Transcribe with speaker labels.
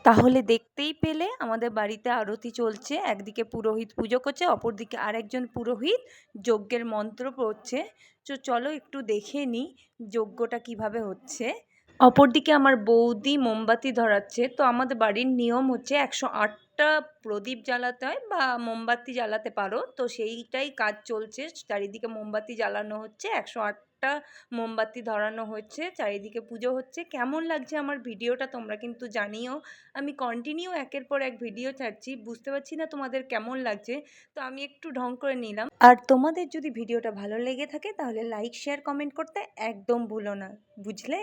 Speaker 1: তাহলে দেখতেই পেলে আমাদের বাড়িতে আরতি চলছে। একদিকে পুরোহিত পুজো করছে, অপরদিকে আরেকজন পুরোহিত যজ্ঞের মন্ত্র পড়ছে। চলো একটু দেখে নিই যজ্ঞটা কিভাবে হচ্ছে। অপরদিকে আমার বৌদি মোমবাতি ধরাচ্ছে। তো আমাদের বাড়ির নিয়ম হচ্ছে 108টা প্রদীপ জ্বালাতে হয় বা মোমবাতি জ্বালাতে পারো। তো সেইটাই কাজ চলছে, চারিদিকে মোমবাতি জ্বালানো হচ্ছে, 108টা মোমবাতি ধরানো হচ্ছে, চারিদিকে পুজো হচ্ছে। কেমন লাগছে আমার ভিডিওটা তোমরা কিন্তু জানিও। আমি কন্টিনিউ একের পর এক ভিডিও ছাড়ছি, বুঝতে পারছি না তোমাদের কেমন লাগছে, তো আমি একটু ঢং করে নিলাম। আর তোমাদের যদি ভিডিওটা ভালো লেগে থাকে তাহলে লাইক শেয়ার কমেন্ট করতে একদম ভুলো না, বুঝলে?